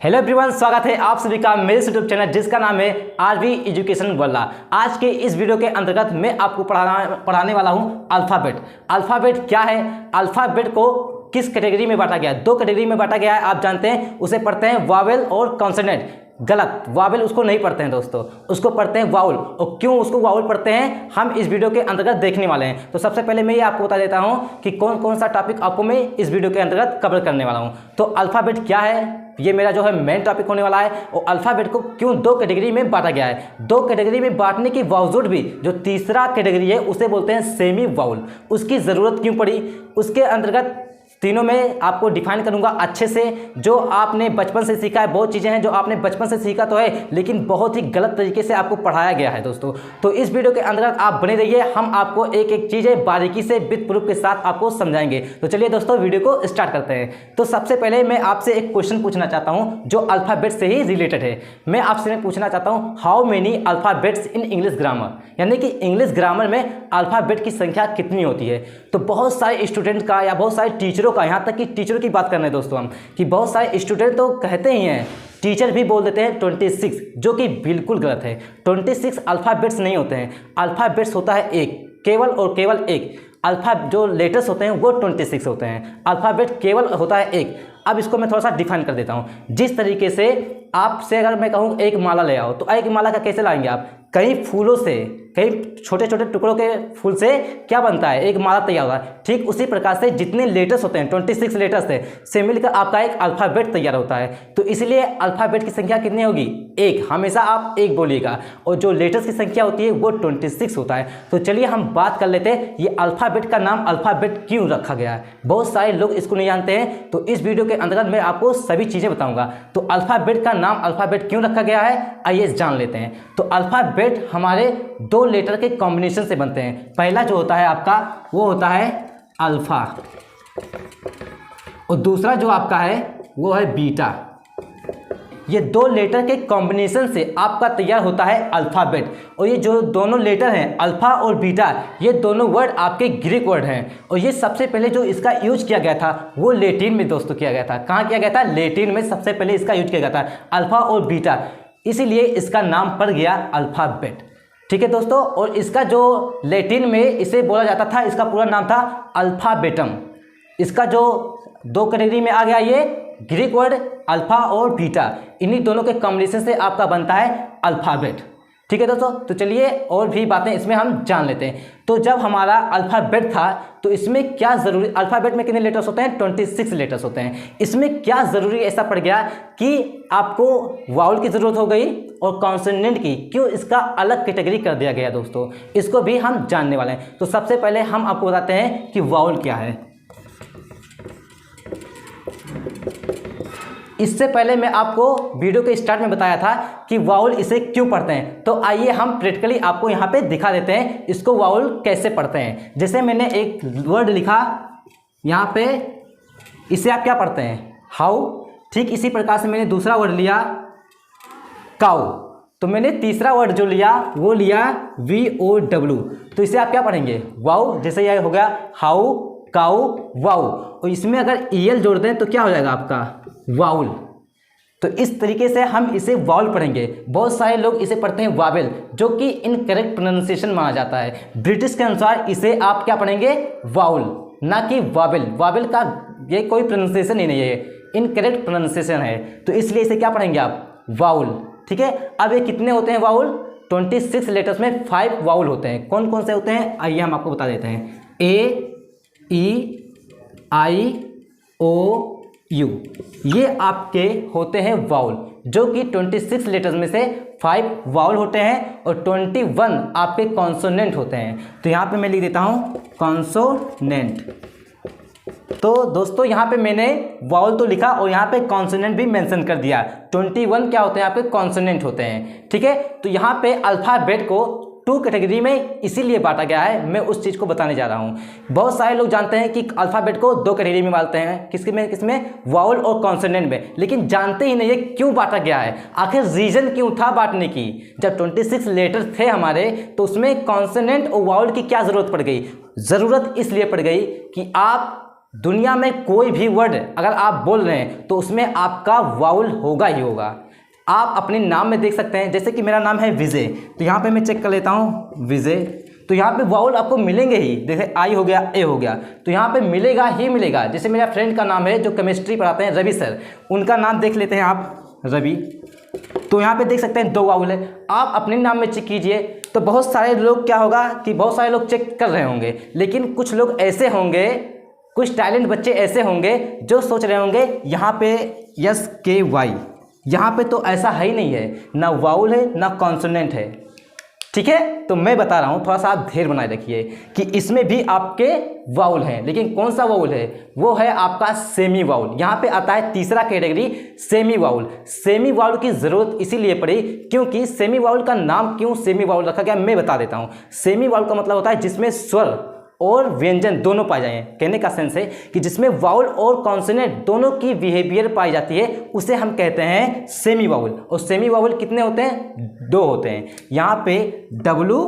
Hello everyone, स्वागत है आप सभी का मेरे यूट्यूब चैनल जिसका नाम है आरवी एजुकेशन वर्ल्ड। आज के इस वीडियो के अंतर्गत मैं आपको पढ़ाने वाला हूं अल्फ़ाबेट। अल्फ़ाबेट क्या है, अल्फ़ाबेट को किस कैटेगरी में बांटा गया है? दो कैटेगरी में बांटा गया है, आप जानते हैं। उसे पढ़ते हैं वावेल और कॉन्सोनेंट। गलत, वावेल उसको नहीं पढ़ते हैं दोस्तों, उसको पढ़ते हैं वाउल। और क्यों उसको वाउल पढ़ते हैं हम इस वीडियो के अंतर्गत देखने वाले हैं। तो सबसे पहले मैं ये आपको बता देता हूं कि कौन कौन सा टॉपिक आपको मैं इस वीडियो के अंतर्गत कवर करने वाला हूं। तो अल्फ़ाबेट क्या है, ये मेरा जो है मेन टॉपिक होने वाला है। और अल्फ़ाबेट को क्यों दो कैटेगरी में बांटा गया है, दो कैटेगरी में बांटने के बावजूद भी जो तीसरा कैटेगरी है उसे बोलते हैं सेमी वाउल। उसकी ज़रूरत क्यों पड़ी, उसके अंतर्गत तीनों में आपको डिफाइन करूंगा अच्छे से। जो आपने बचपन से सीखा है, बहुत चीज़ें हैं जो आपने बचपन से सीखा तो है, लेकिन बहुत ही गलत तरीके से आपको पढ़ाया गया है दोस्तों। तो इस वीडियो के अंदर आप बने रहिए, हम आपको एक एक चीज़ें बारीकी से विद प्रूफ के साथ आपको समझाएंगे। तो चलिए दोस्तों वीडियो को स्टार्ट करते हैं। तो सबसे पहले मैं आपसे एक क्वेश्चन पूछना चाहता हूँ जो अल्फ़ाबेट से ही रिलेटेड है। मैं आपसे पूछना चाहता हूँ how many alphabets in English grammar, यानी कि इंग्लिश ग्रामर में अल्फ़ाबेट की संख्या कितनी होती है। तो बहुत सारे स्टूडेंट का या बहुत सारे टीचरों का, यहाँ तक कि टीचरों की बात कर रहे हैं दोस्तों हम, कि बहुत सारे स्टूडेंट तो कहते ही हैं, टीचर भी बोल देते हैं 26, जो कि बिल्कुल गलत है। 26 अल्फ़ाबेट्स नहीं होते हैं, अल्फ़ाबेट्स होता है एक, केवल और केवल एक। अल्फ़ा जो लेटर्स होते हैं वो 26 होते हैं, अल्फ़ाबेट केवल होता है एक। अब इसको मैं थोड़ा सा डिफाइन कर देता हूँ। जिस तरीके से आपसे अगर मैं कहूँ एक माला ले आओ, तो एक माला का कैसे लाएंगे आप? कई फूलों से, कई छोटे छोटे टुकड़ों के फूल से क्या बनता है, एक माला तैयार होता है। ठीक उसी प्रकार से जितने लेटर्स होते हैं 26 लेटर्स से मिलकर आपका एक अल्फ़ाबेट तैयार होता है। तो इसलिए अल्फ़ाबेट की संख्या कितनी होगी? एक। हमेशा आप एक बोलिएगा। और जो लेटर्स की संख्या होती है वो 26 होता है। तो चलिए हम बात कर लेते हैं ये अल्फ़ाबेट का नाम अल्फ़ाबेट क्यों रखा गया है। बहुत सारे लोग इसको नहीं जानते हैं, तो इस वीडियो के अंतर्गत मैं आपको सभी चीज़ें बताऊँगा। तो अल्फ़ाबेट का नाम अल्फ़ाबेट क्यों रखा गया है, आइए जान लेते हैं। तो अल्फ़ाबेट हमारे दो लेटर के कॉम्बिनेशन से बनते हैं। पहला जो होता है आपका वो होता है अल्फा, और दूसरा जो आपका है वो है बीटा। ये दो लेटर के कॉम्बिनेशन से आपका तैयार होता है अल्फ़ाबेट। और ये जो दोनों लेटर हैं अल्फ़ा और बीटा, ये दोनों वर्ड आपके ग्रीक वर्ड हैं। और ये सबसे पहले जो इसका यूज किया गया था वो लैटिन में दोस्तों किया गया था। कहाँ किया गया था? लैटिन में सबसे पहले इसका यूज किया गया था, अल्फ़ा और बीटा। इसीलिए इसका नाम पड़ गया अल्फ़ाबेट। ठीक है दोस्तों। और इसका जो लैटिन में इसे बोला जाता था, इसका पूरा नाम था अल्फ़ाबेटम। इसका जो दो कैटेगरी में आ गया ये ग्रीक वर्ड अल्फ़ा और बीटा, इन्हीं दोनों के कॉम्बिनेशन से आपका बनता है अल्फ़ाबेट। ठीक है दोस्तों। तो चलिए और भी बातें इसमें हम जान लेते हैं। तो जब हमारा अल्फ़ाबेट था तो इसमें क्या ज़रूरी, अल्फ़ाबेट में कितने लेटर्स होते हैं? 26 लेटर्स होते हैं। इसमें क्या ज़रूरी ऐसा पड़ गया कि आपको वाउल की ज़रूरत हो गई और कॉन्सोनेंट की? क्यों इसका अलग कैटेगरी कर दिया गया दोस्तों, इसको भी हम जानने वाले हैं। तो सबसे पहले हम आपको बताते हैं कि वाउल क्या है। इससे पहले मैं आपको वीडियो के स्टार्ट में बताया था कि वाउल इसे क्यों पढ़ते हैं। तो आइए हम प्रैक्टिकली आपको यहाँ पे दिखा देते हैं इसको वाउल कैसे पढ़ते हैं। जैसे मैंने एक वर्ड लिखा यहाँ पे, इसे आप क्या पढ़ते हैं? हाउ। ठीक इसी प्रकार से मैंने दूसरा वर्ड लिया काउ, तो मैंने तीसरा वर्ड जो लिया वो लिया VOW, तो इसे आप क्या पढ़ेंगे? वाउ। जैसे यह हो गया हाउ, काउ, वाउ। और इसमें अगर EL जोड़ दें तो क्या हो जाएगा आपका? वाउल। तो इस तरीके से हम इसे वाउल पढ़ेंगे। बहुत सारे लोग इसे पढ़ते हैं वावेल, जो कि इनकरेक्ट प्रोनाउंसिएशन माना जाता है। ब्रिटिश के अनुसार इसे आप क्या पढ़ेंगे? वाउल, ना कि वावेल। वावेल का ये कोई प्रोनाउंसिएशन ही नहीं है, इनकरेक्ट प्रोनाउंसिएशन है। तो इसलिए इसे क्या पढ़ेंगे आप? वाउल। ठीक है। अब ये कितने होते हैं वाउल? 26 लेटर्स में 5 वाउल होते हैं। कौन कौन से होते हैं आइए हम आपको बता देते हैं। AEIOU, ये आपके होते हैं वाउल, जो कि 26 लेटर्स में से 5 वाउल होते हैं और 21 आपके कॉन्सोनेंट होते हैं। तो यहाँ पे मैं लिख देता हूँ कॉन्सोनेंट। तो दोस्तों यहाँ पे मैंने वाउल तो लिखा और यहाँ पे कॉन्सोनेंट भी मेंशन कर दिया। 21 क्या होते हैं आपके? कॉन्सोनेंट होते हैं। ठीक है। तो यहाँ पे अल्फ़ाबेट को 2 कैटेगरी में इसीलिए बांटा गया है, मैं उस चीज़ को बताने जा रहा हूँ। बहुत सारे लोग जानते हैं कि अल्फ़ाबेट को 2 कैटेगरी में बांटते हैं, किसमें? वाउल और कॉन्सोनेंट में, लेकिन जानते ही नहीं है क्यों बांटा गया है, आखिर रीज़न क्यों था बांटने की। जब 26 लेटर थे हमारे तो उसमें कॉन्सोनेंट और वाउल की क्या ज़रूरत पड़ गई? ज़रूरत इसलिए पड़ गई कि आप दुनिया में कोई भी वर्ड अगर आप बोल रहे हैं तो उसमें आपका वाउल होगा ही होगा। आप अपने नाम में देख सकते हैं, जैसे कि मेरा नाम है विजय, तो यहाँ पे मैं चेक कर लेता हूँ विजय, तो यहाँ पे वाउल आपको मिलेंगे ही, जैसे आई हो गया, ए हो गया, तो यहाँ पे मिलेगा ही मिलेगा। जैसे मेरा फ्रेंड का नाम है जो केमिस्ट्री पढ़ाते हैं, रवि सर, उनका नाम देख लेते हैं आप, रवि, तो यहाँ पे देख सकते हैं 2 वाउल है। आप अपने नाम में चेक कीजिए तो बहुत सारे लोग, क्या होगा कि बहुत सारे लोग चेक कर रहे होंगे, लेकिन कुछ लोग ऐसे होंगे, कुछ टैलेंट बच्चे ऐसे होंगे जो सोच रहे होंगे यहाँ पे SKY, यहाँ पे तो ऐसा है ही नहीं है, ना वाउल है ना कॉन्सोनेंट है। ठीक है, तो मैं बता रहा हूँ, थोड़ा सा आप धैर्य बनाए रखिए कि इसमें भी आपके वाउल हैं, लेकिन कौन सा वाउल है, वो है आपका सेमी वाउल। यहाँ पे आता है तीसरा category, semi vowel. Semi vowel की ज़रूरत इसीलिए पड़ी क्योंकि सेमी वाउल का नाम क्यों सेमी वाउल रखा गया, मैं बता देता हूँ। सेमी वाउल का मतलब होता है जिसमें स्वर और व्यंजन दोनों पाए जाएं। कहने का सेंस है कि जिसमें वाउल और कॉन्सोनेंट दोनों की बिहेवियर पाई जाती है, उसे हम कहते हैं सेमी वाउल। और सेमी वाउल कितने होते हैं, 2 होते हैं। यहाँ पे W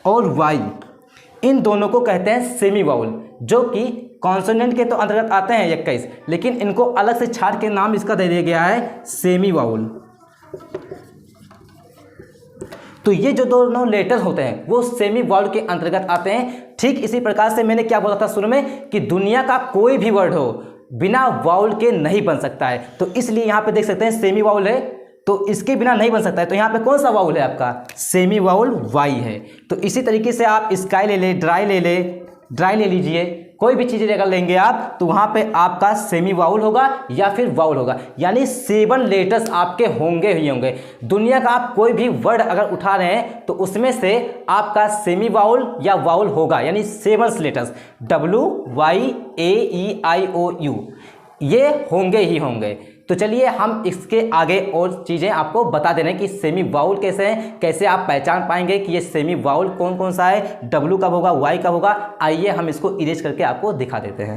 और Y, इन दोनों को कहते हैं सेमी वाउल, जो कि कॉन्सोनेंट के तो अंतर्गत आते हैं 21, लेकिन इनको अलग से छाड़ के नाम इसका दे दिया गया है सेमी वाउल। तो ये जो दोनों लेटर होते हैं वो सेमी वाउल के अंतर्गत आते हैं। ठीक इसी प्रकार से मैंने क्या बोला था शुरू में कि दुनिया का कोई भी वर्ड हो बिना वाउल के नहीं बन सकता है, तो इसलिए यहाँ पे देख सकते हैं सेमी वाउल है, तो इसके बिना नहीं बन सकता है। तो यहाँ पे कौन सा वाउल है आपका, सेमी वाउल Y है। तो इसी तरीके से आप स्काई ले ले, ड्राई ले लीजिए, कोई भी चीज़ अगर लेंगे आप तो वहाँ पे आपका सेमी वाउल होगा या फिर वाउल होगा, यानी 7 लेटर्स आपके होंगे ही होंगे। दुनिया का आप कोई भी वर्ड अगर उठा रहे हैं तो उसमें से आपका सेमी वाउल या वाउल होगा, यानी 7 letters W Y A E I O U ये होंगे ही होंगे। तो चलिए हम इसके आगे और चीज़ें आपको बता दे रहे हैं कि सेमी वाउल कैसे हैं, कैसे आप पहचान पाएंगे कि ये सेमी वाउल कौन कौन सा है, W कब होगा, Y कब होगा। आइए हम इसको इरेज करके आपको दिखा देते हैं।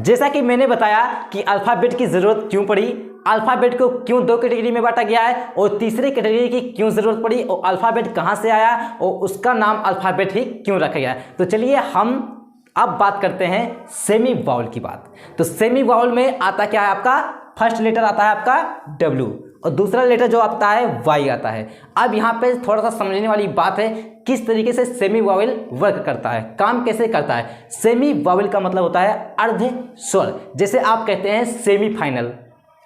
जैसा कि मैंने बताया कि अल्फ़ाबेट की ज़रूरत क्यों पड़ी, अल्फ़ाबेट को क्यों 2 कैटेगरी में बांटा गया है और तीसरी कैटेगरी की क्यों ज़रूरत पड़ी और अल्फ़ाबेट कहाँ से आया और उसका नाम अल्फ़ाबेट ही क्यों रखा गया है। तो चलिए हम अब बात करते हैं सेमी वाउल की बात। तो सेमी वाउल में आता क्या है, आपका फर्स्ट लेटर आता है आपका W और दूसरा लेटर जो आता है Y आता है। अब यहाँ पे थोड़ा सा समझने वाली बात है किस तरीके से सेमी वाउल वर्क करता है, काम कैसे करता है। सेमी वाउल का मतलब होता है अर्ध स्वर, जैसे आप कहते हैं सेमीफाइनल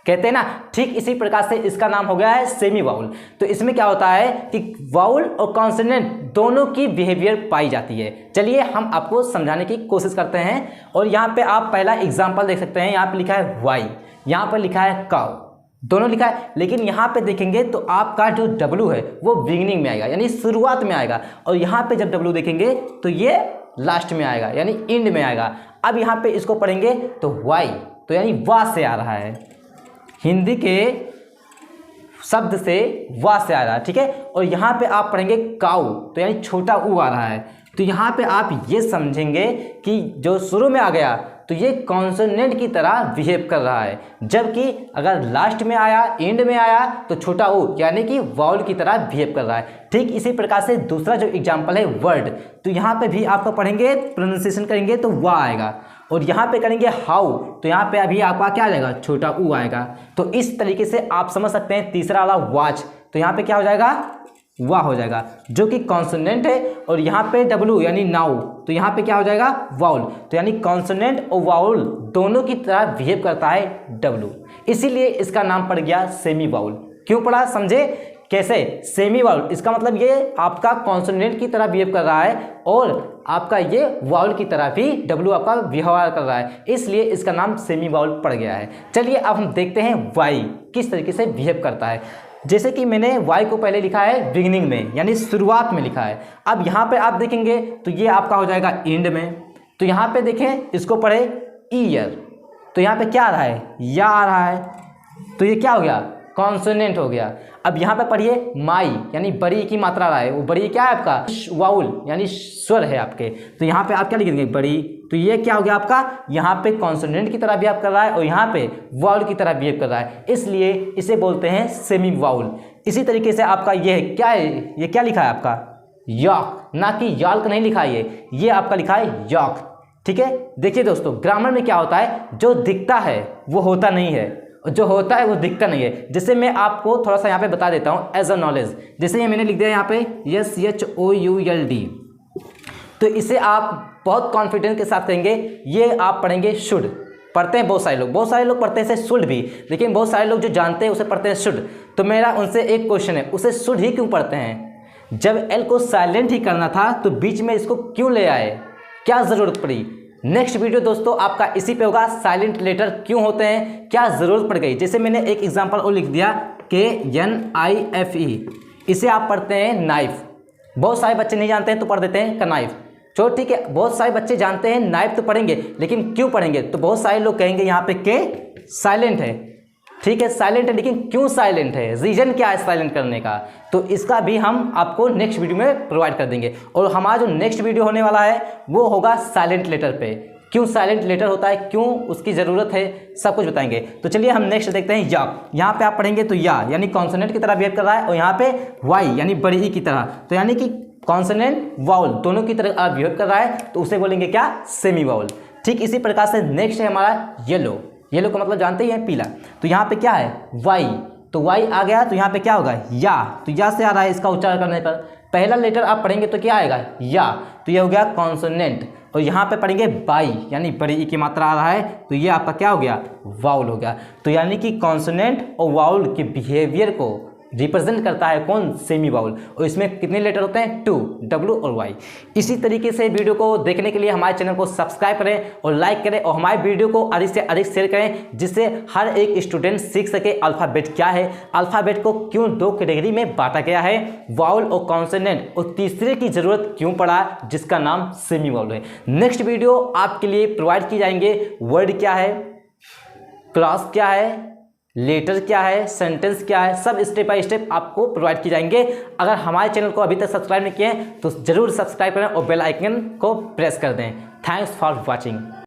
कहते हैं ना, ठीक इसी प्रकार से इसका नाम हो गया है सेमी वाउल। तो इसमें क्या होता है कि वाउल और कॉन्सोनेंट दोनों की बिहेवियर पाई जाती है। चलिए हम आपको समझाने की कोशिश करते हैं। और यहाँ पे आप पहला एग्जांपल देख सकते हैं, यहाँ पे लिखा है वाई, यहाँ पर लिखा है काउ, दोनों लिखा है, लेकिन यहाँ पे देखेंगे तो आपका जो W है वो बिगिनिंग में आएगा, यानी शुरुआत में आएगा, और यहाँ पे जब W देखेंगे तो ये लास्ट में आएगा, यानी एंड में आएगा। अब यहाँ पे इसको पढ़ेंगे तो वाई, तो यानी वाह से आ रहा है, हिंदी के शब्द से वाह से आ रहा है, ठीक है। और यहाँ पे आप पढ़ेंगे काऊ, तो यानी छोटा ऊ आ रहा है। तो यहाँ पे आप ये समझेंगे कि जो शुरू में आ गया तो ये कॉन्सोनेंट की तरह बिहेव कर रहा है, जबकि अगर लास्ट में आया, एंड में आया तो छोटा ऊ यानी कि वाउल की तरह बिहेव कर रहा है। ठीक इसी प्रकार से दूसरा जो एग्जाम्पल है वर्ड, तो यहाँ पे भी आपको पढ़ेंगे, प्रोनाउंसिएशन करेंगे तो वाह आएगा, और यहाँ पे करेंगे हाउ, तो यहाँ पे अभी आपका क्या आ जाएगा, छोटा ऊ आएगा। तो इस तरीके से आप समझ सकते हैं। तीसरा वाला वॉच, तो यहाँ पे क्या हो जाएगा, वाह हो जाएगा, जो कि कॉन्सोनेंट है। और यहाँ पे W यानी नाउ, तो यहाँ पे क्या हो जाएगा, वाउल, तो यानी कॉन्सोनेंट और वाउल दोनों की तरह बिहेव करता है W, इसीलिए इसका नाम पड़ गया सेमी वाउल। क्यों पड़ा, समझे कैसे, सेमी वाउल, इसका मतलब ये आपका कॉन्सोनेंट की तरह बिहेव कर रहा है और आपका ये वाउल की तरह भी W आपका व्यवहार कर रहा है, इसलिए इसका नाम सेमी वाउल पड़ गया है। चलिए अब हम देखते हैं वाई किस तरीके से बिहेव करता है। जैसे कि मैंने वाई को पहले लिखा है बिगिनिंग में, यानी शुरुआत में लिखा है। अब यहाँ पे आप देखेंगे तो ये आपका हो जाएगा एंड में। तो यहाँ पे देखें, इसको पढ़े ईयर, तो यहाँ पे क्या आ रहा है, या आ रहा है, तो ये क्या हो गया, कॉन्सोनेंट हो गया। अब यहाँ पे पढ़िए माई, यानी बड़ी की मात्रा रहा है, वो बड़ी क्या है आपका, वाउल यानी स्वर है आपके। तो यहाँ पे आप क्या लिखेंगे, बड़ी, तो ये क्या हो गया आपका, यहाँ पे कॉन्सोनेंट की तरह बिहेव कर रहा है और यहाँ पे वाउल की तरह बिहेव कर रहा है, इसलिए इसे बोलते हैं सेमी वाउल। इसी तरीके से आपका ये क्या है, ये क्या लिखा है आपका, यॉक, ना कि याल्क नहीं लिखा है, ये आपका लिखा है यॉक, ठीक है। देखिए दोस्तों, ग्रामर में क्या होता है, जो दिखता है वो होता नहीं है, जो होता है वो दिखता नहीं है। जैसे मैं आपको थोड़ा सा यहाँ पे बता देता हूँ एज अ नॉलेज। जैसे ये मैंने लिख दिया यहाँ पे SHOULD, तो इसे आप बहुत कॉन्फिडेंस के साथ कहेंगे, ये आप पढ़ेंगे शुड। पढ़ते हैं बहुत सारे लोग पढ़ते हैं इसे शुड भी, लेकिन बहुत सारे लोग जो जानते हैं उसे पढ़ते हैं शुड। तो मेरा उनसे एक क्वेश्चन है, उसे शुड ही क्यों पढ़ते हैं? जब एल को साइलेंट ही करना था तो बीच में इसको क्यों ले आए, क्या ज़रूरत पड़ी? नेक्स्ट वीडियो दोस्तों आपका इसी पे होगा, साइलेंट लेटर क्यों होते हैं, क्या ज़रूरत पड़ गई। जैसे मैंने एक एग्जांपल और लिख दिया KNIFE, इसे आप पढ़ते हैं नाइफ। बहुत सारे बच्चे नहीं जानते हैं तो पढ़ देते हैं कनाइफ। चलो ठीक है, बहुत सारे बच्चे जानते हैं नाइफ तो पढ़ेंगे, लेकिन क्यों पढ़ेंगे? तो बहुत सारे लोग कहेंगे यहाँ पे के साइलेंट है, ठीक है साइलेंट है, लेकिन क्यों साइलेंट है, रीजन क्या है साइलेंट करने का, तो इसका भी हम आपको नेक्स्ट वीडियो में प्रोवाइड कर देंगे। और हमारा जो नेक्स्ट वीडियो होने वाला है वो होगा साइलेंट लेटर पे, क्यों साइलेंट लेटर होता है, क्यों उसकी ज़रूरत है, सब कुछ बताएंगे। तो चलिए हम नेक्स्ट देखते हैं या। यहाँ पे आप पढ़ेंगे तो या यानी कॉन्सोनेंट की तरह बिहेव कर रहा है, और यहाँ पे वाई यानी बड़ी ई की तरह, तो यानी कि कॉन्सोनेंट वाउल दोनों की तरह बिहेव कर रहा है, तो उसे बोलेंगे क्या, सेमी वाउल। ठीक इसी प्रकार से नेक्स्ट है हमारा येलो। येलो का मतलब जानते ही हैं पीला। तो यहाँ पे क्या है, वाई, तो वाई आ गया, तो यहाँ पे क्या होगा, या। तो या से आ रहा है इसका उच्चारण करने पर। पहला लेटर आप पढ़ेंगे तो क्या आएगा, या, तो ये हो गया कॉन्सोनेंट। और यहाँ पे पढ़ेंगे बाई यानी बड़ी ई की मात्रा आ रहा है, तो ये आपका क्या हो गया, वाउल हो गया। तो यानी कि कॉन्सोनेंट और वाउल के बिहेवियर को रिप्रेजेंट करता है कौन, सेमी वाउल। और इसमें कितने लेटर होते हैं, 2, W और Y। इसी तरीके से वीडियो को देखने के लिए हमारे चैनल को सब्सक्राइब करें और लाइक करें, और हमारे वीडियो को अधिक से अधिक शेयर करें, जिससे हर एक स्टूडेंट सीख सके अल्फ़ाबेट क्या है, अल्फ़ाबेट को क्यों 2 कैटेगरी में बांटा गया है, वाउल और कॉन्सोनेंट, और तीसरे की जरूरत क्यों पड़ा जिसका नाम सेमी वाउल है। नेक्स्ट वीडियो आपके लिए प्रोवाइड की जाएंगे, वर्ड क्या है, क्लॉज क्या है, लेटर क्या है, सेंटेंस क्या है, सब स्टेप बाय स्टेप आपको प्रोवाइड किए जाएंगे। अगर हमारे चैनल को अभी तक सब्सक्राइब नहीं किए हैं तो जरूर सब्सक्राइब करें और बेल आइकन को प्रेस कर दें। Thanks for watching.